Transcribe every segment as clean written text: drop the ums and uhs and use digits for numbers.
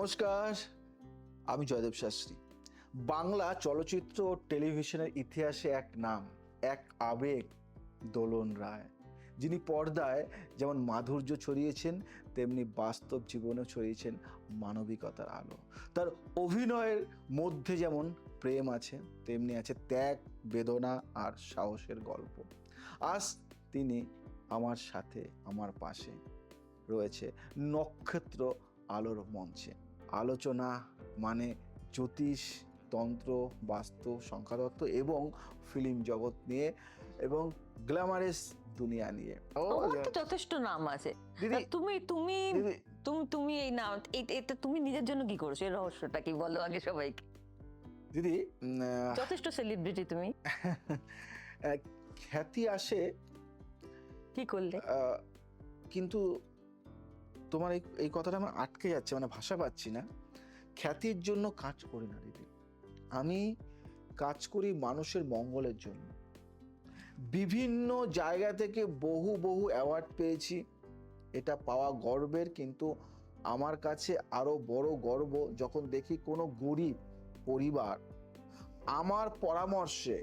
নমস্কার, আমি জয়দেব শাস্ত্রী। বাংলা চলচ্চিত্র ও টেলিভিশনের ইতিহাসে এক নাম, এক আবেগ, দোলন রায়, যিনি পর্দায় যেমন মাধুর্য ছড়িয়েছেন তেমনি বাস্তব জীবনেও ছড়িয়েছেন মানবিকতার আলো। তার অভিনয়ের মধ্যে যেমন প্রেম আছে, তেমনি আছে ত্যাগ, বেদনা আর সাহসের গল্প। আজ তিনি আমার সাথে, আমার পাশে রয়েছে নক্ষত্র আলোর মঞ্চে। আলোচনা মানে জ্যোতিষ, তন্ত্র, বাস্তু, সংখ্যাতত্ত্ব এবং ফিল্ম জগৎ নিয়ে এবং গ্ল্যামারাস দুনিয়া নিয়ে। তোমার তো যথেষ্ট নাম আছে। দিদি, তুমি তুমি দিদি, তুমি তুমি এই নাম এটা তুমি নিজের জন্য কি করছো, এর রহস্যটা কি বলো আগে সবাইকে। দিদি, যথেষ্ট সেলিব্রিটি তুমি, খ্যাতি আসে কি করলে? কিন্তু তোমার এই কথাটা আমার আটকে যাচ্ছে, মানে ভাষা পাচ্ছি না। খ্যাতির জন্য কাজ করি না দিদি, আমি কাজ করি মানুষের মঙ্গলের জন্য। বিভিন্ন জায়গা থেকে বহু বহু অ্যাওয়ার্ড পেয়েছি, এটা পাওয়া গর্বের, কিন্তু আমার কাছে আরো বড় গর্ব যখন দেখি কোনো গরিব পরিবার আমার পরামর্শে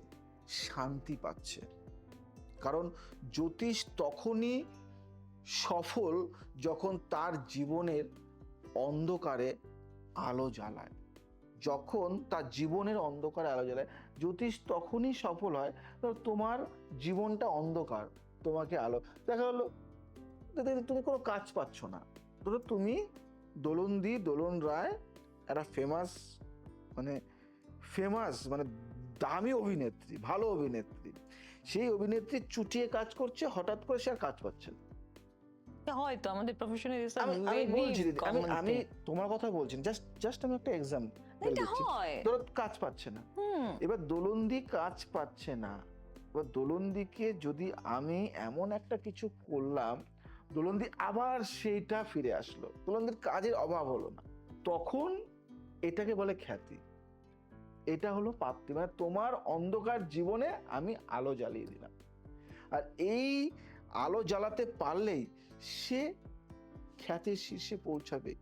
শান্তি পাচ্ছে। কারণ জ্যোতিষ তখনই সফল যখন তার জীবনের অন্ধকারে আলো জ্বালায়। যখন তার জীবনের অন্ধকারে আলো জ্বালায়, জ্যোতিষ তখনই সফল হয় তোমার জীবনটা অন্ধকার, তোমাকে আলো দেখা গেলো তুমি কোনো কাজ পাচ্ছ না, ধরো তুমি দোলন রায় একটা ফেমাস দামি অভিনেত্রী, ভালো অভিনেত্রী, সেই অভিনেত্রী চুটিয়ে কাজ করছে, হঠাৎ করে সে আর কাজ পাচ্ছে না। হয়তো আমাদের প্রফেশনে আমি বলছি দিদি, আমি তোমার কথা বলছি, জাস্ট আমি একটা এক্সাম্পল দিচ্ছি। ধরো কাজ পাচ্ছে না, এবার দোলন্দি কাজ পাচ্ছে না, এবার দোলন্দিকে যদি আমি এমন একটা কিছু করলাম, দোলন্দি আবার সেইটা ফিরে আসলো, দোলন্দির কাজের অভাব হলো না, তখন এটাকে বলে খ্যাতি। এটা হলো প্রাপ্তি, মানে তোমার অন্ধকার জীবনে আমি আলো জ্বালিয়ে দিলাম। আর এই আলো জ্বালাতে পারলেই সে খ্যাতির শীর্ষে পৌঁছাবে।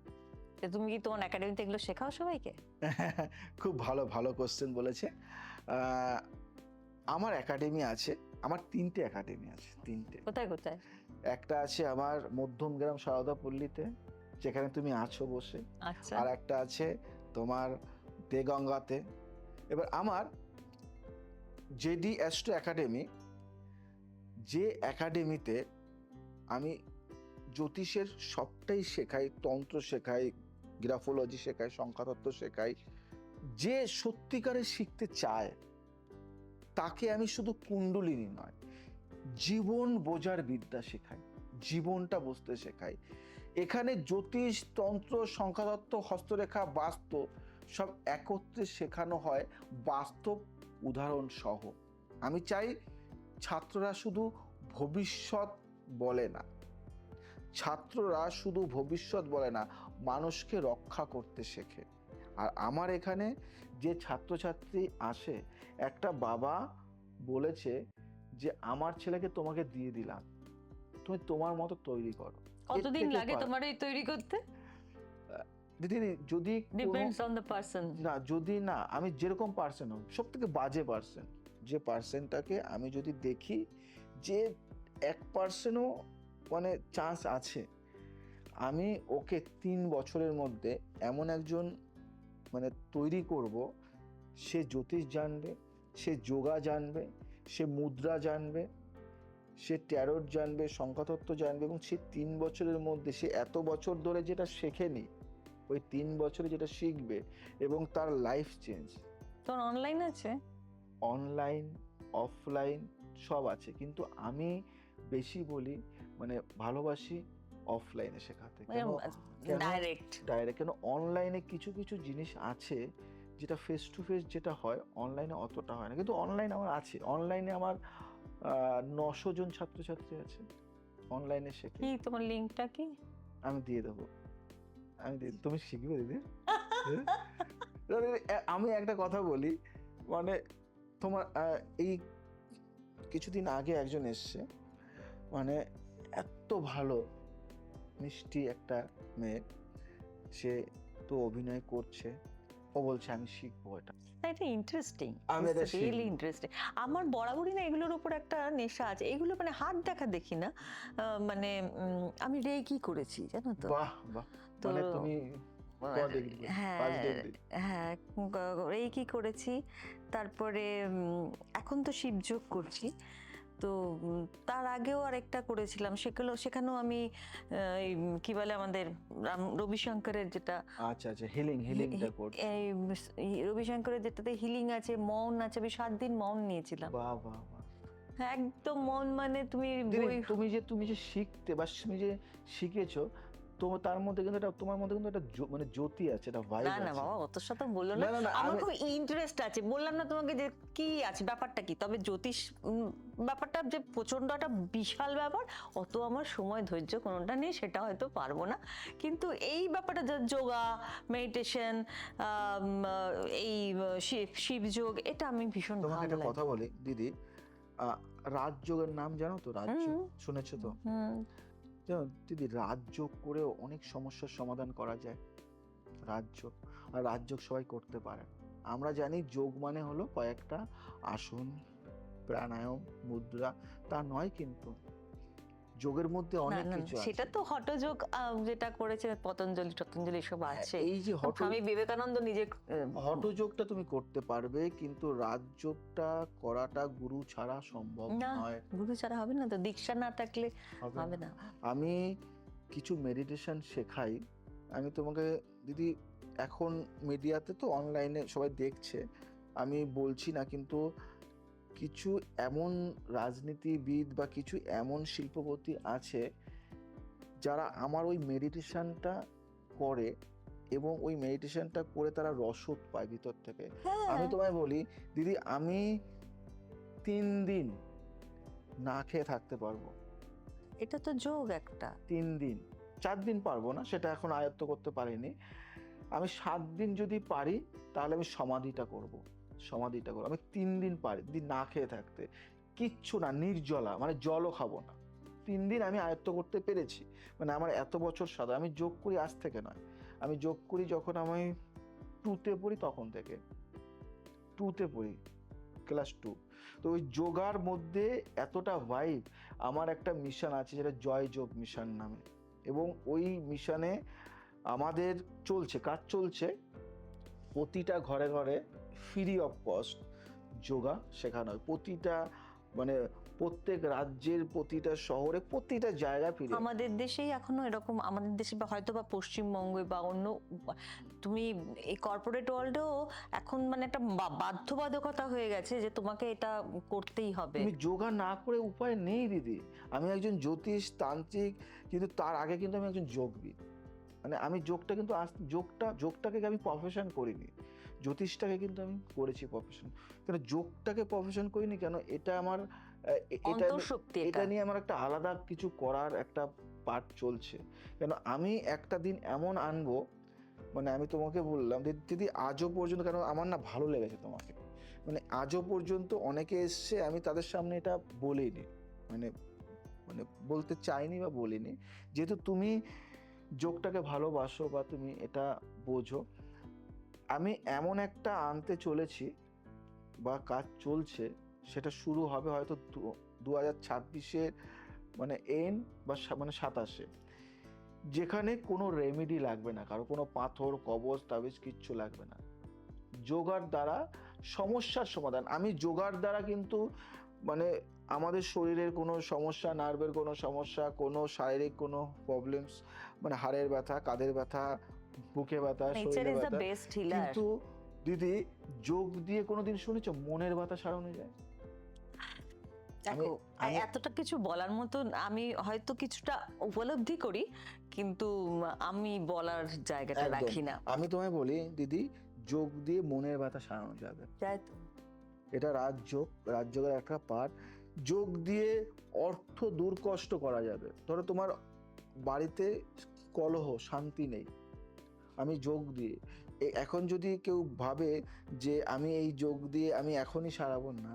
তুমি কি তোমার একাডেমিতে এগুলো শেখাও সবাইকে? খুব ভালো ভালো কোশ্চেন বলেছে। আমার একাডেমি আছে, আমার 3টে একাডেমি আছে, 3টে। কোথায় কোথায়? একটা আছে আমার মধ্যমগ্রাম সারদাপল্লীতে, যেখানে তুমি আছো বসে। আচ্ছা। আর একটা আছে তোমার দেগঙ্গাতে। এবার আমার জেডি অ্যাস্ট্রো একাডেমি, যে একাডেমিতে আমি জ্যোতিষের সবটাই শেখাই, তন্ত্র শেখাই, গ্রাফোলজি শেখাই, সংখ্যাতত্ত্ব শেখাই। যে সত্যিকারে শিখতে চায় তাকে আমি শুধু কুণ্ডলিনী নয়, জীবন বোঝার বিদ্যা শেখাই, জীবনটা বুঝতে শেখাই। এখানে জ্যোতিষ, তন্ত্র, সংখ্যাতত্ত্ব, হস্তরেখা, বাস্তু সব একত্রে শেখানো হয়, বাস্তব উদাহরণ সহ। আমি চাই ছাত্ররা শুধু ভবিষ্যৎ বলে না, মানুষকে রক্ষা করতে শেখে। আর আমার এখানে যে ছাত্রছাত্রী আসে, একটা বাবা বলেছে যে আমার ছেলেকে তোমাকে দিয়ে দিলাম, তুমি তোমার মতো তৈরি করো। কতদিন লাগে তোমার এই তৈরি করতে? দিদি, যদি ডিপেন্ডস অন দ্য পারসন। না, যদি না, আমি যেরকম পার্সন হব, সব থেকে বাজে পার্সন, যে পার্সনটাকে আমি যদি দেখি যে 1% মানে চান্স আছে, আমি ওকে 3 বছরের মধ্যে এমন একজন মানে তৈরি করব, সে জ্যোতিষ জানবে, সে যোগা জানবে, সে মুদ্রা জানবে, সে ট্যারোট জানবে, সংখ্যাতত্ত্ব জানবে, এবং সে 3 বছরের মধ্যে সে এত বছর ধরে যেটা শেখেনি, ওই 3 বছরে যেটা শিখবে, এবং তার লাইফ চেঞ্জ। তোর অনলাইন আছে? অনলাইন, অফলাইন সব আছে, কিন্তু আমি বেশি বলি মানে ভালোবাসি অফলাইনে শেখাতে। ডাইরেক্ট কেন অনলাইনে কিছু কিছু জিনিস আছে যেটা ফেস টু ফেস যেটা হয়, অনলাইনে অতটা হয় না। কিন্তু অনলাইন আমার আছে, অনলাইনে আমার 900 জন ছাত্রছাত্রী আছে অনলাইনে শেখে। কি তোমার লিংকটা কি? আমি দিয়ে দেবো, তুমি শিখবে দিদি। আমি একটা কথা বলি, মানে তোমার এই কিছুদিন আগে একজন এসছে, মানে এত ভালো মিষ্টি একটা মেয়ে, সে তো অভিনয় করছে, ও বলছে আমি শিখবো এটা। না, এটা ইন্টারেস্টিং, আমি এটা রিয়েলি শিখবো। ইন্টারেস্টিং। আমার বরাবরই না এগুলোর উপর একটা নেশা আছে। এগুলো মানে হাত দেখা দেখি না, মানে আমি রেকি করেছি জানো তো। বাহ বাহ, তো মানে তুমি কত ডিগ্রি করে? হ্যাঁ 5 ডিগ্রি। হ্যাঁ, রেকি করেছি। তারপরে এখন তো শিবযোগ করছি। তো তার আগেও আরেকটা করেছিলাম, সেখানেও আমি এই কি বলে আমাদের রবিশঙ্করের যেটা, আচ্ছা আচ্ছা, হিলিংটা করছো। এই রবিশঙ্করের যেটাতে হিলিং আছে, মৌন আছে, আমি 7 দিন মৌন নিয়েছিলাম। বাহ বাহ বাহ। একদম মন, মানে তুমি দিদি, বই, তুমি যে শিখতে বা তুমি যে শিখেছো, তো তার মধ্যে কিন্তু একটা, তোমার মধ্যে কিন্তু একটা মানে জ্যোতি আছে, একটা ভাইব না না আছে। বাবা অত শত বললো না না। না না, আমার আমি খুব ইন্টারেস্ট আছে, বললাম না তোমাকে যে কি আছে ব্যাপারটা কি। তবে জ্যোতিষ ব্যাপারটা যে প্রচন্ড একটা বিশাল ব্যাপার, অত আমার সময় ধৈর্য কোনোটা নেই, সেটা হয়তো পারবো না। কিন্তু এই ব্যাপারটা যোগা, মেডিটেশন, এই শিবযোগ, এটা আমি ভীষণ তোমাকে ভালো একটা লাগে। কথা বলি দিদি, রাজযোগের নাম জানো তো? রাজযোগ হুম শুনেছো তো? হুম। জানো দিদি, রাজযোগ করেও অনেক সমস্যার সমাধান করা যায়। রাজযোগ, আর রাজযোগ সবাই করতে পারে না। আমরা জানি যোগ মানে হলো কয়েকটা আসন, প্রাণায়াম, মুদ্রা, তা নয় কিন্তু। যোগের মধ্যে না অনেক না কিছু সেটা আছে। তো হঠযোগ, যেটা করেছে পতঞ্জলি সব আছে। এই যে স্বামী বিবেকানন্দ নিজে হঠযোগটা তুমি করতে পারবে, কিন্তু রাজযোগটা করাটা গুরু ছাড়া সম্ভব না, নয়। গুরু ছাড়া হবে না তো, দীক্ষা না থাকলে হবে হবে না। না। আমি কিছু মেডিটেশন শেখাই। আমি তোমাকে দিদি, এখন মিডিয়াতে তো অনলাইনে সবাই দেখছে, আমি বলছি না, কিন্তু কিছু এমন রাজনীতিবিদ বা কিছু এমন শিল্পপতি আছে যারা আমার ওই মেডিটেশনটা করে, এবং ওই মেডিটেশনটা করে তারা রসদ পায় ভিতর থেকে। হ্যাঁ, আমি তোমায় বলি দিদি, আমি 3 দিন না খেয়ে থাকতে পারবো। এটা তো যোগ একটা। 3 দিন, 4 দিন পারবো না, সেটা এখন আয়ত্ত করতে পারিনি। আমি 7 দিন যদি পারি, তাহলে আমি সমাধিটা করবো। আমি 3 দিন পারি দিদি না খেয়ে থাকতে, কিচ্ছু না, নির্জলা, মানে জলও খাবো না। 3 দিন আমি আয়ত্ত করতে পেরেছি। মানে আমার এত বছর সাধনা, আমি যোগ করি আজ থেকে নয়, আমি যোগ করি যখন আমি 2তে পড়ি, তখন থেকে 2তে পড়ি, ক্লাস 2। তো ওই যোগার মধ্যে এতটা ভাইব। আমার একটা মিশন আছে, যেটা জয় যোগ মিশন নামে, এবং ওই মিশনে আমাদের কাজ চলছে। প্রতিটা ঘরে ঘরে ফ্রি অফ কস্ট যোগা শেখানো হয়। প্রতিটা, মানে প্রত্যেক রাজ্যের প্রতিটা শহরে, প্রতিটা জায়গায় ফ্রি। আমাদের দেশেই এখনো এরকম, আমাদের দেশে বা হয়তো বা পশ্চিমবঙ্গে বা অন্য, তুমি এই কর্পোরেট ওয়ার্ল্ডেও এখন মানে একটা বাধ্যবাধকতা হয়ে গেছে যে তোমাকে এটা করতেই হবে। তুমি যোগা না করে উপায় নেই দিদি। আমি একজন জ্যোতিষ তান্ত্রিক, কিন্তু তার আগে কিন্তু আমি একজন যোগবিদ। মানে আমি যোগটা কিন্তু যোগটাকে আমি প্রফেশন করিনি, জ্যোতিষটাকে কিন্তু আমি করেছি প্রফেশন। কেন যোগটাকে প্রফেশন করিনি কেন? এটা আমার অন্তর্শক্তি এটা নিয়ে আমার একটা আলাদা কিছু করার একটা পার্ট চলছে। কেন আমি একটা দিন এমন আনবো, মানে আমি তোমাকে বললাম দিদি, আজও পর্যন্ত, কেন আমার না ভালো লেগেছে তোমাকে, মানে আজও পর্যন্ত অনেকে এসছে, আমি তাদের সামনে এটা বলিনি, মানে মানে বলতে চাইনি বা বলিনি, যেহেতু তুমি যোগটাকে ভালোবাসো বা তুমি এটা বোঝো। আমি এমন একটা আনতে চলেছি বা কাজ চলছে, সেটা শুরু হবে হয়তো 2026-এর মানে বা মানে 27-এ, যেখানে কোনো রেমেডি লাগবে না, কারো কোনো পাথর, কবচ, তাবিজ কিচ্ছু লাগবে না। যোগার দ্বারা সমস্যার সমাধান। আমি যোগার দ্বারা কিন্তু, মানে আমাদের শরীরের কোনো সমস্যা, নার্ভের কোনো সমস্যা, কোনো শারীরিক কোনো প্রবলেমস, মানে হাড়ের ব্যথা, কাঁধের ব্যথা, বুকে ব্যথা, নেচার শরীরে ইজ দ্য ব্যথা, বেস্ট হিলার। কিন্তু দিদি, যোগ দিয়ে কোনোদিন শুনেছো মনের ব্যথা সারানো যায়? দেখো, আমি এতটা কিছু বলার মতন আমি হয়তো কিছুটা উপলব্ধি করি, কিন্তু আমি বলার জায়গাটা একদম, রাখি না। আমি তোমায় বলি দিদি, যোগ দিয়ে মনের ব্যথা সারানো যাবে। যাই তো। এটা রাজযোগের একটা পার্ট। যোগ দিয়ে অর্থ দূর কষ্ট করা যাবে। ধরো তোমার বাড়িতে কলহ, শান্তি নেই, আমি যোগ দিয়ে, এখন যদি কেউ ভাবে যে আমি এই যোগ দিয়ে আমি এখনই সারাবো, না,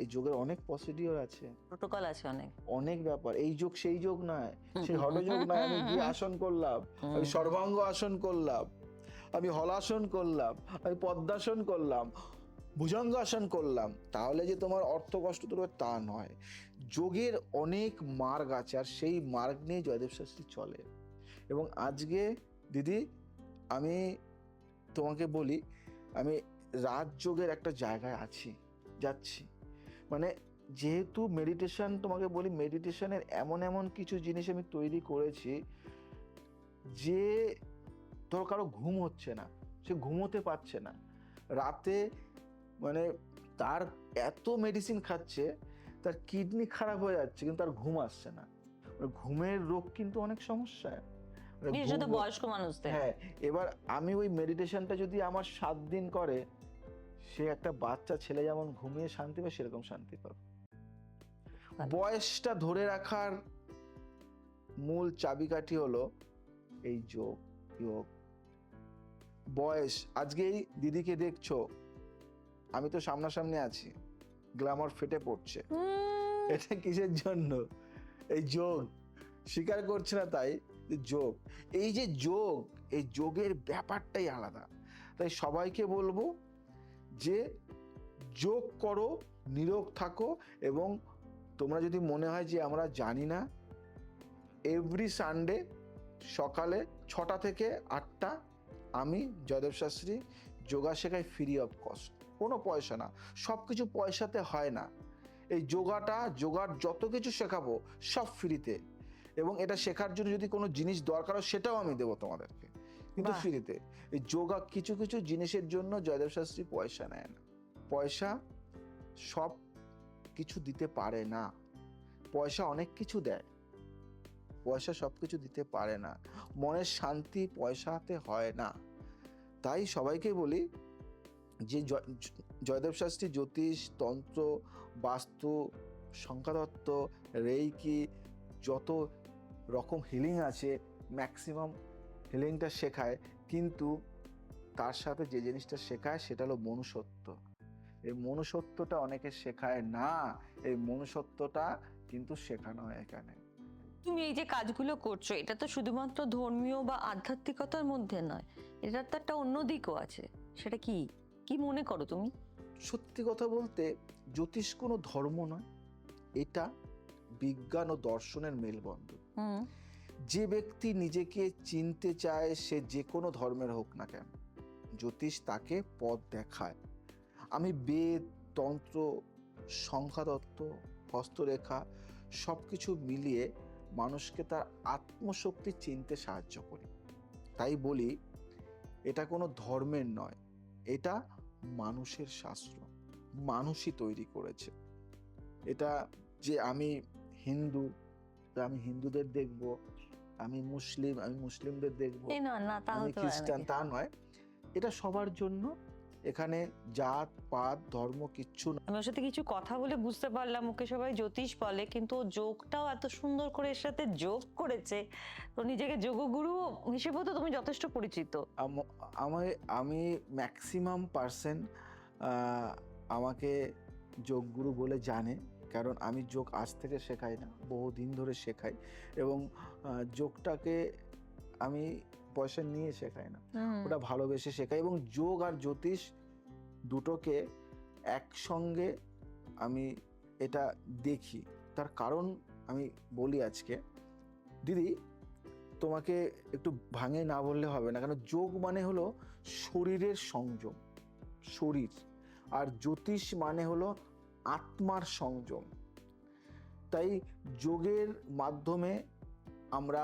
এই যোগের অনেক প্রসিডিওর আছে, প্রোটোকল আছে অনেক। অনেক ব্যাপার। এই যোগ সেই যোগ নয়, সেই হঠযোগ নয় আমি গিয়ে আসন করলাম, আমি সর্বাঙ্গ আসন করলাম, আমি হলাসন করলাম, আমি পদ্মাসন করলাম, ভুজঙ্গাসন করলাম, তাহলে যে তোমার অর্থ কষ্ট দূর হবে তা নয়। যোগের অনেক মার্গ আছে, আর সেই মার্গ নিয়ে জয়দেব শাস্ত্রী চলে। এবং আজকে দিদি আমি তোমাকে বলি, আমি রাজযোগের একটা জায়গায় যাচ্ছি। মানে যেহেতু মেডিটেশন, তোমাকে বলি মেডিটেশনের এমন এমন কিছু জিনিস আমি তৈরি করেছি যে ধরো কারো ঘুম হচ্ছে না, সে ঘুমোতে পারছে না রাতে, মানে তার এত মেডিসিন খাচ্ছে, তার কিডনি খারাপ হয়ে যাচ্ছে কিন্তু তার ঘুম আসছে না। মানে ঘুমের রোগ কিন্তু অনেক সমস্যা, মানে বিশেষত ঘুম- বয়স্ক মানুষদের। হ্যাঁ, এবার আমি ওই মেডিটেশনটা যদি আমার 7 দিন করে, সে একটা বাচ্চা ছেলে যেমন ঘুমিয়ে শান্তি পায় সেরকম শান্তি পাবে। বয়সটা ধরে রাখার মূল চাবিকাঠি হলো এই যোগ। বয়স, আজকে এই দিদিকে দেখছো, আমি তো সামনাসামনি আছি, গ্ল্যামার ফেটে পড়ছে, এটা কিসের জন্য? এই যোগ। স্বীকার করছে না তাই যোগ। এই যে যোগ, এই যোগের ব্যাপারটাই আলাদা। তাই সবাইকে বলবো যে যোগ করো, নীরোগ থাকো, এবং তোমরা যদি মনে হয় যে আমরা জানি না, এভরি সানডে সকালে 6টা থেকে 8টা আমি জয়দেব শাস্ত্রী যোগা শেখাই ফ্রি অফ কস্ট, কোনো পয়সা না। সব কিছু পয়সাতে হয় না। এই যোগার যত কিছু শেখাবো সব ফ্রিতে, এবং এটা শেখার জন্য যদি কোনো জিনিস দরকার হয় সেটাও আমি দেবো তোমাদেরকে, কিন্তু বাহ। ফ্রিতে। এই যোগা কিছু কিছু জিনিসের জন্য জয়দেব শাস্ত্রী পয়সা নেয় না। পয়সা সব কিছু দিতে পারে না, পয়সা অনেক কিছু দেয়, পয়সা সব কিছু দিতে পারে না। মনের শান্তি পয়সাতে হয় না। তাই সবাইকে বলি যে জয়দেব শাস্ত্রী জ্যোতিষ, তন্ত্র, বাস্তু, সংখ্যাতত্ত্ব, রেইকি, যত রকম হিলিং আছে ম্যাক্সিমাম হিলিংটা শেখায়, কিন্তু তার সাথে যে জিনিসটা শেখায় সেটা হলো মনুষ্যত্ব। এই মনুষ্যত্বটা অনেকে শেখায় না, এই মনুষ্যত্বটা কিন্তু শেখানো হয় এখানে। তুমি এই যে কাজগুলো করছো, এটা তো শুধুমাত্র ধর্মীয় বা আধ্যাত্মিকতার মধ্যে নয়, এটার তো একটা অন্য দিকও আছে। সেটা কি কি মনে করো তুমি? সত্যি কথা বলতে জ্যোতিষ কোনো ধর্ম নয়, এটা বিজ্ঞান ও দর্শনের মেলবন্ধন। হুম। যে ব্যক্তি নিজেকে চিনতে চায়, সে যে কোনো ধর্মের হোক না কেন, জ্যোতিষ তাকে পথ দেখায়। আমি বেদ, তন্ত্র, সংখ্যাতত্ত্ব, হস্তরেখা সবকিছু মিলিয়ে মানুষকে তার আত্মশক্তি চিনতে সাহায্য করি। তাই বলি এটা কোনো ধর্মের নয়, এটা মানুষের শাস্ত্র, মানুষই তৈরি করেছে। এটা যে আমি হিন্দু, আমি হিন্দুদের দেখব, আমি মুসলিমদের দেখব, এই না না, তা আমি হতে পারে খ্রিস্টান, নাকি? তা নয়। এটা সবার জন্য, এখানে জাত পাত ধর্ম কিচ্ছু না। আমি ওর সাথে কিছু কথা বলে বুঝতে পারলাম, ওকে সবাই জ্যোতিষ বলে, কিন্তু ও যোগটাও এত সুন্দর করে এর সাথে যোগ করেছে। তো নিজেকে যোগগুরু হিসেবেও তো তুমি যথেষ্ট পরিচিত। আমি ম্যাক্সিমাম পার্সেন্ট আমাকে যোগগুরু বলে জানে, কারণ আমি যোগ আজ থেকে শেখাই না, বহুদিন ধরে শেখাই, এবং যোগটাকে আমি পয়সা নিয়ে শেখাই না, ওটা ভালোবেসে শেখাই। এবং যোগ আর জ্যোতিষ দুটোকে একসঙ্গে আমি এটা দেখি। তার কারণ আমি বলি আজকে দিদি, তোমাকে একটু ভাঙে না বললে হবে না, কারণ যোগ মানে হলো শরীরের সংযম, শরীর, আর জ্যোতিষ মানে হলো আত্মার সংযম। তাই যোগের মাধ্যমে আমরা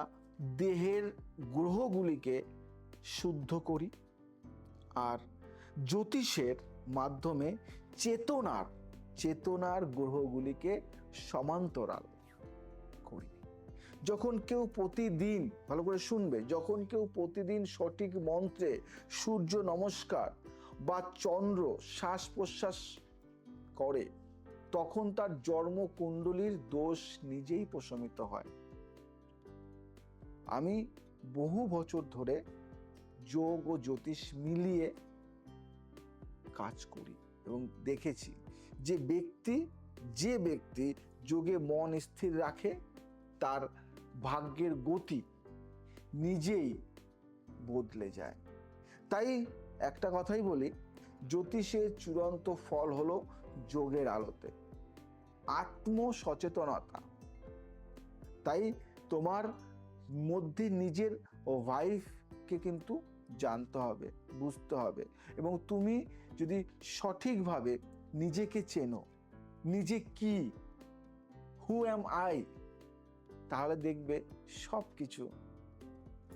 দেহের গ্রহগুলিকে শুদ্ধ করি, আর জ্যোতিষের মাধ্যমে চেতনার গ্রহগুলিকে সমান্তরাল করি। যখন কেউ প্রতিদিন, ভালো করে শুনবে, যখন কেউ প্রতিদিন সঠিক মন্ত্রে সূর্য নমস্কার বা চন্দ্র শ্বাস প্রশ্বাস করে, তখন তার জন্মকুণ্ডলীর দোষ নিজেই প্রশমিত হয়। আমি বহু বছর ধরে যোগ ও জ্যোতিষ মিলিয়ে কাজ করি এবং দেখেছি যে ব্যক্তি যোগে মন স্থির রাখে, তার ভাগ্যের গতি নিজেই বদলে যায়। তাই একটা কথাই বলি, জ্যোতিষের চূড়ান্ত ফল হলো যোগের আলোতে আত্মসচেতনতা। তাই তোমার মধ্যে নিজের ভাইফকে কিন্তু জানতে হবে, বুঝতে হবে, এবং তুমি যদি সঠিকভাবে নিজেকে চেনো, নিজে কি, হু অ্যাম আই, তাহলে দেখবে সবকিছু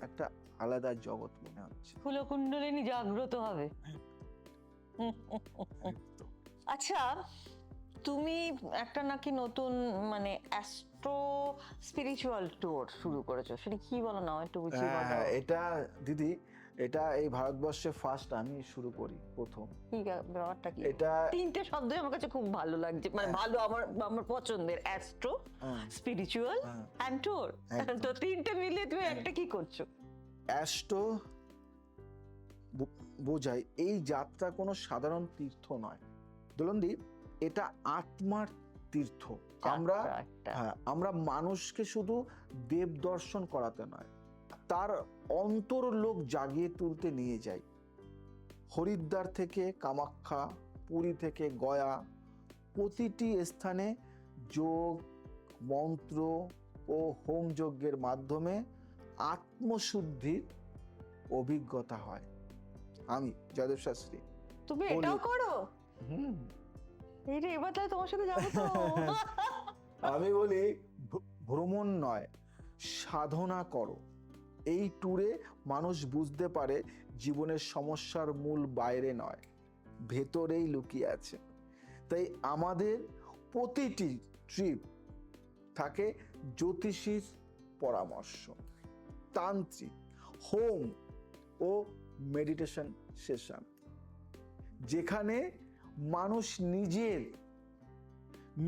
একটা আলাদা জগৎ মনে হচ্ছে। ফুলকুণ্ডলিনী জাগ্রত হবে। আচ্ছা, তুমি একটা নাকি নতুন মানে অ্যাস্ট্রো স্পিরিচুয়াল ট্যুর শুরু করেছো, সেটা কি বলো না একটু বুঝিয়ে বলো। এটা দিদি, এটা এই ভারতবর্ষে ফার্স্ট আমি শুরু করি, প্রথম। কি ব্যাপারটা কি? এটা তিনটে শব্দই আমার কাছে খুব ভালো লাগছে, মানে ভালো, আমার আমার পছন্দের, অ্যাস্ট্রো, স্পিরিচুয়াল অ্যান্ড ট্যুর। তো তিনটে মিলিয়ে তুমি একটা কি করছো? অ্যাস্ট্রো বোঝায় এই যাত্রা কোনো সাধারণ তীর্থ নয় দোলনদীপ, এটা আত্মার তীর্থ। আমরা আমরা মানুষকে শুধু দেব দর্শন করাতে নয়, তার অন্তরলোক জাগিয়ে তুলতে নিয়ে যাই। হরিদ্বার থেকে কামাখ্যা, পুরী থেকে গয়া, প্রতিটি স্থানে যোগ, মন্ত্র ও হোম যজ্ঞের মাধ্যমে আত্মশুদ্ধির অভিজ্ঞতা হয়। আমি জয়দেব শাস্ত্রী। তুমি এটাও করো? এই রে, এবার তাহলে তোমার সাথে যাবো তো। আমি বলি ভ্রমণ নয়, সাধনা করো। এই ট্যুরে মানুষ বুঝতে পারে জীবনের সমস্যার মূল বাইরে নয়, ভেতরেই লুকিয়ে আছে। তাই আমাদের প্রতিটি ট্রিপ থাকে জ্যোতিষীর পরামর্শ, তান্ত্রিক, হোম ও মেডিটেশন সেশন, যেখানে মানুষ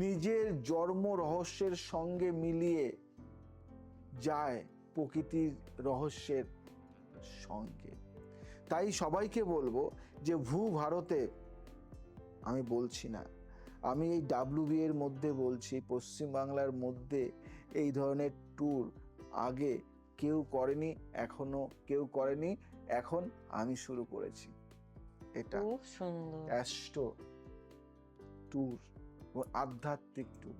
নিজের জন্ম রহস্যের সঙ্গে মিলিয়ে যায় প্রকৃতির রহস্যের সঙ্গে। তাই সবাইকে বলবো যে ভারতে আমি বলছি না, আমি এই WB এর মধ্যে বলছি, পশ্চিমবাংলার মধ্যে এই ধরনের ট্যুর আগে কেউ করেনি, এখনো কেউ করেনি, এখন আমি শুরু করেছি। এটা খুব সুন্দর অ্যাস্ট্রো ট্যুর, আধ্যাত্মিক ট্যুর।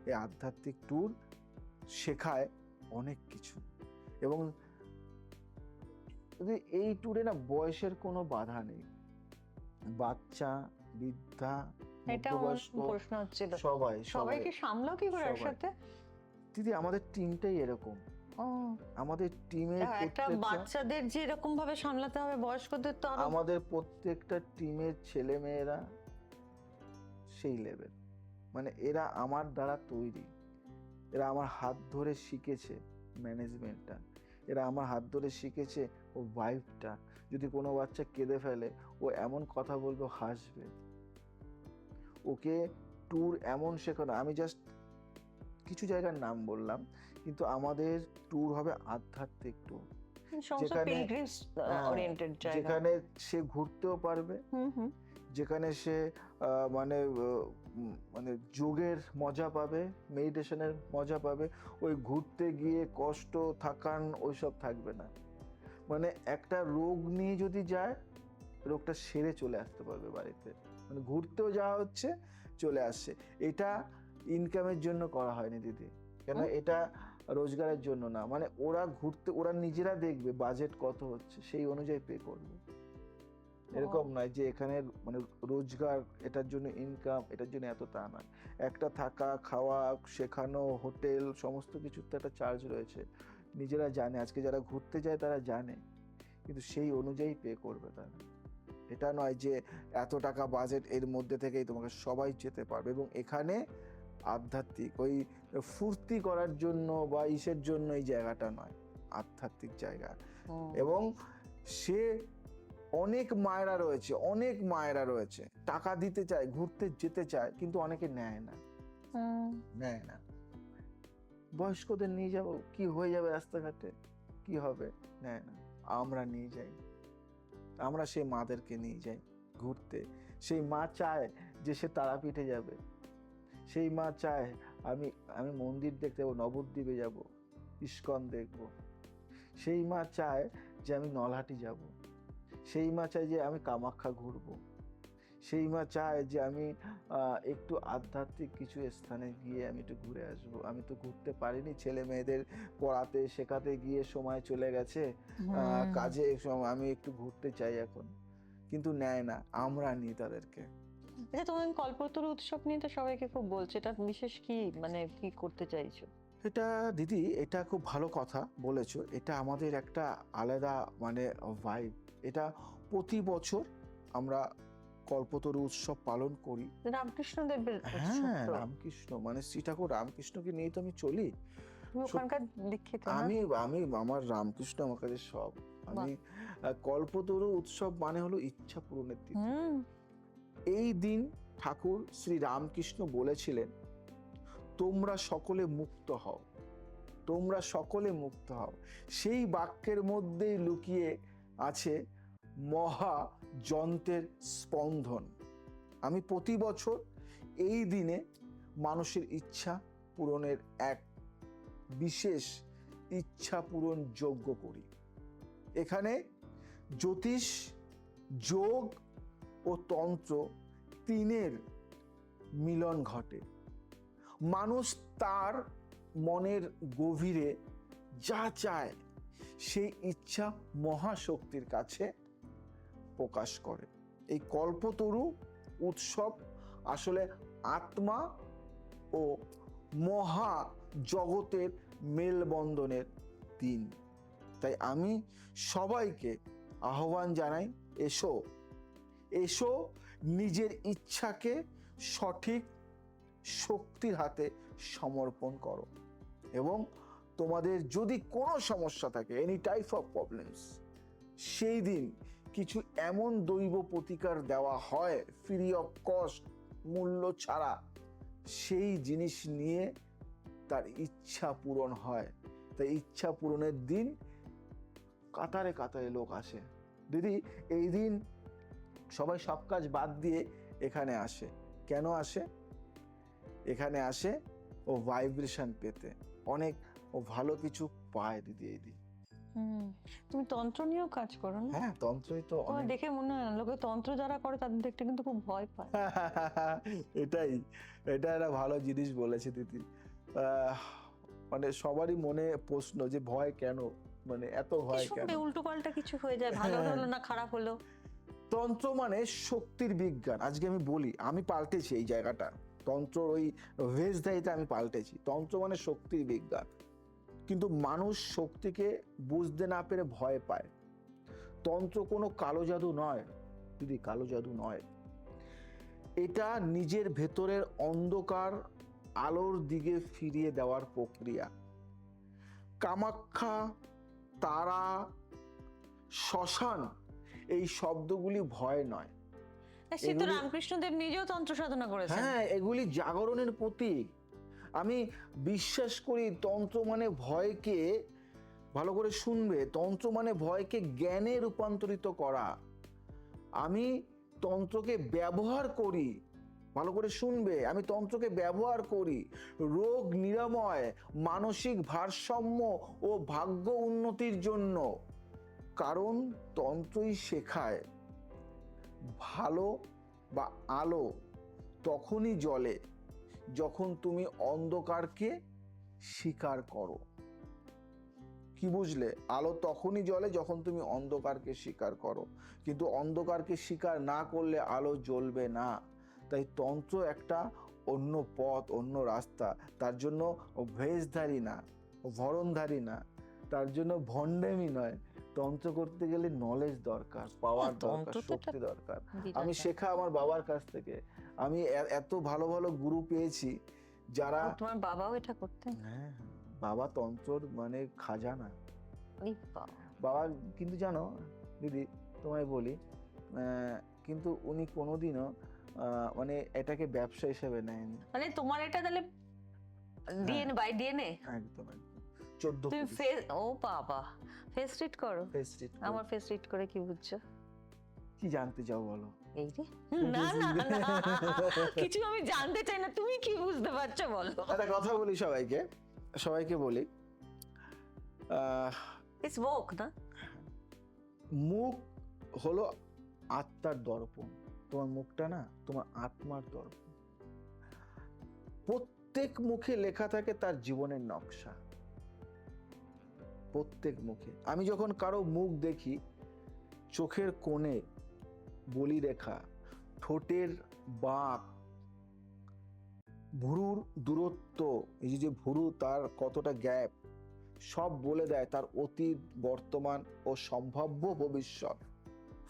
এই আধ্যাত্মিক ট্যুর শেখায় অনেক কিছু, এবং এই ট্যুরে না বয়সের কোনো বাধা নেই, বাচ্চা, বৃদ্ধা, মধ্যবয়স্ক, প্রশ্ন হচ্ছিল, সবাইকে সামলাও কি করে একসাথে? দিদি আমাদের টিমটাই এরকম। আমাদের টিমের একটা বাচ্চাদের যে এরকম ভাবে সামলাতে হবে, বয়স্কদের তো আমাদের প্রত্যেকটা টিমের ছেলে মেয়েরা সেই লেভেল, মানে এরা আমার দ্বারা তৈরি, এরা আমার হাত ধরে শিখেছে ম্যানেজমেন্টটা, এরা আমার হাত ধরে শিখেছে ও ভাইবটা। যদি কোনো বাচ্চা কেঁদে ফেলে, ও এমন কথা বলবে, হাসবে। ওকে ট্যুর এমন শেখানো, আমি জাস্ট কিছু জায়গার নাম বললাম, কিন্তু আমাদের ট্যুর হবে আধ্যাত্মিক ট্যুর, যেখানে সে ঘুরতেও পারবে, যেখানে সে মানে মানে যোগের মজা পাবে, মেডিটেশনের মজা পাবে। ওই ঘুরতে গিয়ে কষ্ট, থাকান, ওইসব থাকবে না। মানে একটা রোগ নিয়ে যদি যায়, রোগটা সেরে চলে আসতে পারবে বাড়িতে। মানে ঘুরতেও যাওয়া হচ্ছে, চলে আসছে। এটা ইনকামের জন্য করা হয়নি দিদি, কেন এটা রোজগারের জন্য না। মানে ওরা ঘুরতে, ওরা নিজেরা দেখবে বাজেট কত হচ্ছে, সেই অনুযায়ী পে করবে। এরকম নয় যে এখানে মানে রোজগার, এটার জন্য ইনকাম, এটার জন্য এত, তা নয়। একটা থাকা, খাওয়া, শেখানো, হোটেল, সমস্ত কিছুর তো একটা চার্জ রয়েছে। নিজেরা জানে, আজকে যারা ঘুরতে যায় তারা জানে, কিন্তু সেই অনুযায়ী পে করবে তারা। এটা নয় যে এত টাকা বাজেট, এর মধ্যে থেকেই তোমাকে সবাই যেতে পারবে। এবং এখানে আধ্যাত্মিক ওই ফুর্তি করার জন্য বা ইসের জন্য এই জায়গাটা নয়, আধ্যাত্মিক জায়গা। এবং সে অনেক মায়েরা রয়েছে টাকা দিতে চায়, ঘুরতে যেতে চায়, কিন্তু অনেকে নেয় না। বয়স্কদের নিয়ে যাবো, কি হয়ে যাবে রাস্তাঘাটে, কি হবে, নেয় না। আমরা নিয়ে যাই, আমরা সেই মাদেরকে নিয়ে যাই ঘুরতে। সেই মা চায় যে সে তারাপীঠে যাবে, সেই মা চায় আমি মন্দির দেখতে যাবো, নবদ্বীপে যাব, ইস্কন দেখব। সেই মা চায় যে আমি নলহাটি যাব। সেই মা চায় যে আমি কামাখ্যা ঘুরবো, সেই মা চায় যে আমি একটু আধ্যাত্মিক কিছু স্থানে গিয়ে আমি একটু ঘুরে আসবো। আমি তো ঘুরতে পারিনি, ছেলে মেয়েদের পড়াতে শেখাতে গিয়ে সময় চলে গেছে, কাজে আমি একটু ঘুরতে চাই এখন, কিন্তু নেয় না, আমরা নিই তাদেরকে। আচ্ছা, তোমার কল্পতরু উৎসব নিয়ে তো সবাইকে খুব বলছে, এটা বিশেষ কি মানে কি করতে চাইছো? এটা দিদি, এটা খুব ভালো কথা বলেছো। এটা আমাদের একটা আলাদা মানে ভাইব। এটা প্রতি বছর আমরা কল্পতরু উৎসব পালন করি। রামকৃষ্ণ দেবের উৎসব হ্যাঁ, তো। রামকৃষ্ণ মানে শ্রী ঠাকুর রামকৃষ্ণকে নিয়ে তো আমি চলি। তুমি ওখানকার দীক্ষিত না? আমি আমি আমার রামকৃষ্ণ আমার কাছে সব। আমি কল্পতরু উৎসব মানে হলো ইচ্ছা পূরণের তিথি। এই দিন ঠাকুর শ্রী রামকৃষ্ণ বলেছিলেন, তোমরা সকলে মুক্ত হও, তোমরা সকলে মুক্ত হও। সেই বাক্যের মধ্যেই লুকিয়ে আছে মহা যন্ত্রের স্পন্দন। আমি প্রতি বছর এই দিনে মানুষের ইচ্ছা পূরণের এক বিশেষ ইচ্ছা পূরণ যজ্ঞ করি। এখানে জ্যোতিষ, যোগ ও তন্ত্র তিনের মিলন ঘটে। মানুষ তার মনের গভীরে যা চায় সেই ইচ্ছা মহাশক্তির কাছে প্রকাশ করে। এই কল্পতরু উৎসব আসলে আত্মা ও মহা জগতের মেলবন্ধনের দিন। তাই আমি সবাইকে আহ্বান জানাই, এসো এসো, নিজের ইচ্ছাকে সঠিক শক্তির হাতে সমর্পণ করো, এবং তোমাদের যদি কোনো সমস্যা থাকে, এনি টাইপ অফ প্রবলেমস, সেই দিন কিছু এমন দৈব প্রতিকার দেওয়া হয় ফ্রি অফ কস্ট, মূল্য ছাড়া। সেই জিনিস নিয়ে তার ইচ্ছা পূরণ হয়। তাই ইচ্ছা পূরণের দিন কাতারে কাতারে লোক আসে। দিদি, এই দিন সবাই সব কাজ বাদ দিয়ে এখানে আসে। কেন আসে? এখানে আসে ও ভাইব্রেশন পেতে, অনেক ও ভালো কিছু পায় দিদি এই দিন। তুমি তন্ত্র নিয়েও কাজ করো না? হ্যাঁ, তন্ত্রই তো তোমার অনেক। দেখে মনে হয় না লোকে তন্ত্র যারা করে তাদের দেখতে কিন্তু খুব ভয় পায়। এটাই, এটা একটা ভালো জিনিস বলেছে দিদি। মানে সবারই মনে প্রশ্ন যে ভয় কেন, মানে এত ভয় কেন? উল্টো পাল্টা কিছু হয়ে যায়, ভালো হলো না খারাপ হলো। তন্ত্র মানে শক্তির বিজ্ঞান। আজকে আমি বলি, আমি পাল্টেছি এই জায়গাটা, তন্ত্র ওই ভেষধারীতে আমি পাল্টেছি। তন্ত্র মানে শক্তির বিজ্ঞান, কিন্তু মানুষ শক্তিকে বুঝতে না পেরে ভয় পায়। তন্ত্র কোনো কালো জাদু নয় দিদি, কালো জাদু নয়। এটা নিজের ভেতরের অন্ধকার আলোর দিকে ফিরিয়ে দেওয়ার প্রক্রিয়া। কামাখ্যা, তারা, শ্মশান, এই শব্দগুলি ভয় নয়। সে তো রামকৃষ্ণদেব নিজেও তন্ত্র সাধনা করেছেন। হ্যাঁ, এগুলি জাগরণের প্রতীক। আমি বিশ্বাস করি তন্ত্র মানে ভয়কে, ভালো করে শুনবে, তন্ত্র মানে ভয়কে জ্ঞানে রূপান্তরিত করা। আমি তন্ত্রকে ব্যবহার করি, ভালো করে শুনবে, আমি তন্ত্রকে ব্যবহার করি রোগ নিরাময়, মানসিক ভারসাম্য ও ভাগ্য উন্নতির জন্য। কারণ তন্ত্রই শেখায় ভালো বা আলো তখনই জ্বলে যখন তুমি অন্ধকারকে স্বীকার করো। কি বুঝলে? আলো তখনই জ্বলে যখন তুমি অন্ধকারকে স্বীকার করো, কিন্তু অন্ধকারকে স্বীকার না করলে আলো জ্বলবে না। তাই তন্ত্র একটা অন্য পথ, অন্য রাস্তা। তার জন্য ও ভেষধারী না, ও ভরণধারী না, তার জন্য ভণ্ডামি নয়। তন্ত্র করতে গেলে নলেজ দরকার, পাওয়ার দরকার, শক্তি দরকার। আমি শেখা আমার বাবার কাছ থেকে। আমি এত ভালো ভালো গুরু পেয়েছি যারা। তোমার বাবাও এটা করতেন? হ্যাঁ, বাবা তন্ত্রর মানে খাজানা। বাবা কিন্তু জানো দিদি, তোমায় বলি, কিন্তু উনি কোনোদিনও মানে এটাকে ব্যবসা হিসেবে নেয়নি। মানে তোমার এটা তাহলে ডিএনএ বাই ডিএনএ? একদম একদম। 14 তুমি ফেস, ও বাবা, ফেস রিড করো? Face read. আমার ফেস রিড করে কি বুঝছো? কি জানতে চাও বলো? এই রে, না না না, কিছু আমি জানতে চাই না, তুমি কি বুঝতে পারছো বলো। একটা কথা বলি সবাইকে, সবাইকে বলি, ইটস ওক না? মুখ হলো আত্মার দর্পণ। তোমার মুখটা না তোমার আত্মার দর্পণ। প্রত্যেক মুখে লেখা থাকে তার জীবনের নকশা, প্রত্যেক মুখে। আমি যখন কারো মুখ দেখি, চোখের কোণে বলি রেখা, ঠোঁটের বাঁক, ভুরুর দূরত্ব, এই যে ভুরু তার কতটা গ্যাপ, সব বলে দেয় তার অতীত, বর্তমান ও সম্ভাব্য ভবিষ্যৎ।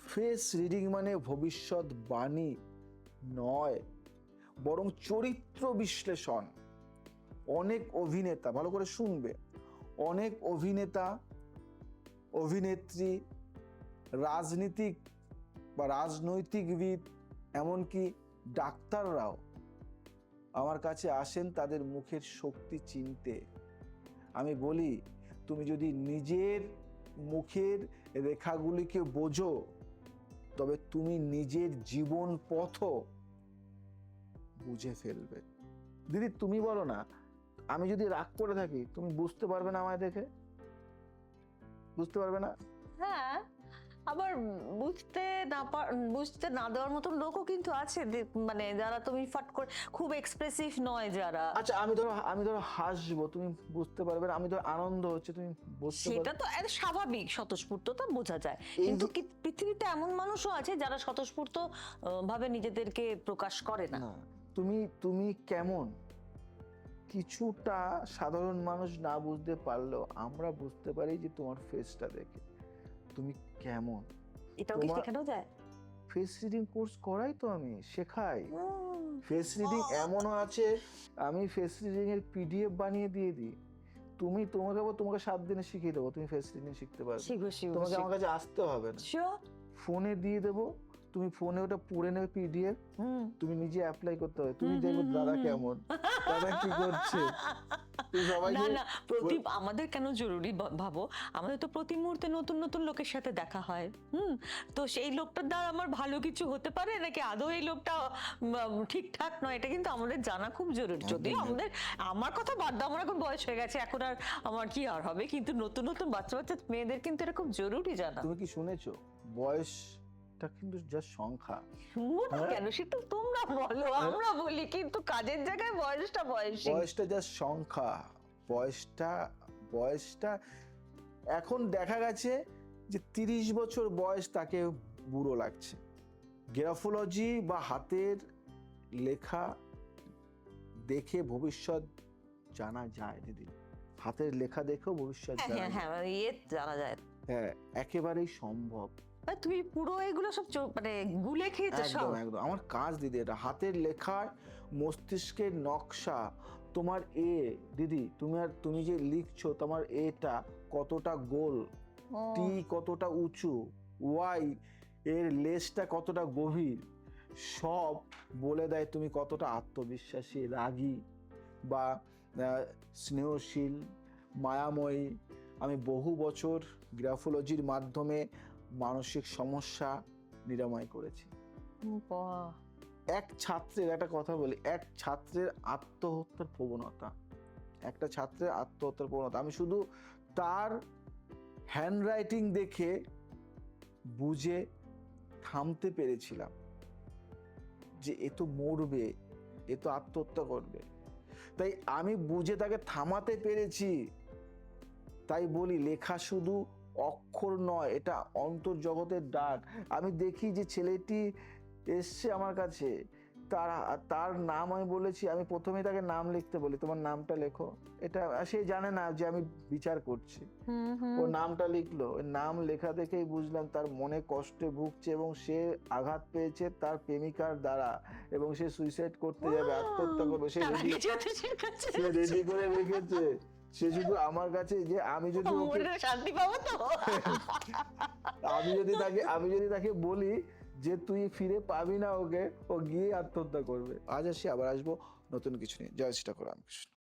ফেস রিডিং মানে ভবিষ্যৎ বাণী নয়, বরং চরিত্র বিশ্লেষণ। অনেক অভিনেতা, ভালো করে শুনবে, অনেক অভিনেতা, অভিনেত্রী, রাজনীতিক বা রাজনৈতিকবিদ, এমনকি ডাক্তাররাও আমার কাছে আসেন তাদের মুখের শক্তি চিনতে। আমি বলি, তুমি যদি নিজের মুখের রেখাগুলিকে বোঝো, তবে তুমি নিজের জীবন পথও বুঝে ফেলবে। দিদি তুমি বলো না, আমি যদি রাগ করে থাকি তুমি বুঝতে পারবে না আমায় দেখে? বুঝতে পারবে না? হ্যাঁ, আবার বুঝতে না দেওয়ার মতো লোকও কিন্তু আছে, মানে যারা তুমি ফট করে, খুব এক্সপ্রেসিভ নয় যারা। আচ্ছা, আমি ধরো হাসবো, তুমি বুঝতে পারবে না। আমি ধরো আনন্দ হচ্ছে, তুমি বুঝতে সেটা পারবে তো স্বাভাবিক, স্বতঃস্ফূর্ততা বোঝা যায়। এই কিন্তু যে- কি পৃথিবীতে এমন মানুষও আছে যারা স্বতঃস্ফূর্ত ভাবে নিজেদেরকে প্রকাশ করে না? না, তুমি কেমন কিছুটা সাধারণ মানুষ না বুঝতে পারলেও আমরা বুঝতে পারি যে তোমার ফেসটা দেখে তুমি কেমন। এটাও কি তোমার- শেখানো যায়? ফেস রিডিং কোর্স করাই তো, আমি শেখাই। ফেস রিডিং এমনও আছে, আমি ফেস রিডিং এর পিডিএফ বানিয়ে দিয়ে দিই। তোমাকে 7 দিনে শিখিয়ে দেবো, তুমি ফেস রিডিং শিখতে পারবে। তোমাকে আমার কাছে আসতে হবে না, ফোনে দিয়ে দেবো, তুমি ফোনে ওটা পড়ে নেবে পিডিএফ, তুমি নিজে অ্যাপ্লাই করতে হবে। তুমি দেখবে দাদা কেমন, দাদা কি করছে। তুমি না সবাইকে না, আমাদের কেন জরুরি ভাবো, আমাদের তো প্রতি মুহূর্তে নতুন নতুন লোকের সাথে দেখা হয়। তো সেই লোকটার দ্বারা আমার ভালো কিছু হতে পারে নাকি আদৌ এই লোকটা ঠিকঠাক নয়, এটা কিন্তু আমাদের জানা খুব জরুরি। যদিও আমার কথা বাদ দাও, আমার এখন বয়স হয়ে গেছে, এখন আর আমার কি আর হবে, কিন্তু নতুন নতুন বাচ্চা বাচ্চা মেয়েদের কিন্তু এটা খুব জরুরি জানা। তুমি কি শুনেছো, বয়সটা কিন্তু যা সংখ্যা। শুনবো না কেন, সেটা তোমরা বলো, আমরা বলি, কিন্তু কাজের জায়গায় বয়সটা যা সংখ্যা, বয়সটা এখন দেখা গেছে যে 30 বছর বয়স তাকে বুড়ো লাগছে। গ্রাফোলজি বা হাতের লেখা দেখে ভবিষ্যৎ জানা যায় দিদি। হাতের লেখা দেখেও ভবিষ্যৎ জানা যায়। হ্যাঁ, জানা যায়। হ্যাঁ, একেবারেই সম্ভব। তুমি পুরো এগুলো সব মানে গুলে খেয়েছো সব? একদম একদম, আমার কাজ দিদি এটা। হাতের লেখায় মস্তিষ্কের নকশা, তোমার দিদি তুমি যে লিখছো, তোমার এটা কতটা গোল, টি কতটা উঁচু, ওয়াই এর লেজটা কতটা গভীর, সব বলে দেয় তুমি কতটা আত্মবিশ্বাসী, রাগী বা স্নেহশীল, মায়াময়ী। আমি বহু বছর গ্রাফোলজির মাধ্যমে মানসিক সমস্যা নিরাময় করেছি। এক ছাত্রের, একটা কথা বলি, এক ছাত্রের আত্মহত্যার প্রবণতা, আমি শুধু তার হ্যান্ডরাইটিং দেখে বুঝে থামতে পেরেছিলাম যে এ তো মরবে, এ তো আত্মহত্যা করবে। তাই আমি বুঝে তাকে থামাতে পেরেছি। তাই বলি, লেখা শুধু অক্ষর নয়, এটা অন্তর্জগতের ডাক। আমি দেখি যে ছেলেটি এসছে আমার কাছে, তার নাম আমি বলেছি, আমি প্রথমেই তাকে নাম লিখতে বলি, তোমার নামটা লেখো। এটা সে জানে না যে আমি বিচার করছি। ও নামটা লিখলো, নাম লেখা দেখেই বুঝলাম তার মনে কষ্টে ভুগছে এবং সে আঘাত পেয়েছে তার প্রেমিকার দ্বারা, এবং সে সুইসাইড করতে যাবে, আত্মহত্যা করবে। সে রেডি করে রেখেছে। সে শুধু আমার কাছে যে আমি যদি ওকে শান্তি পাবো তো। আমি যদি তাকে বলি যে তুই ফিরে পাবি না ওকে, ও গিয়ে আত্মহত্যা করবে। আজ আসি, আবার আসবো নতুন কিছু নিয়ে। জয় শ্রী ঠাকুর রামকৃষ্ণ।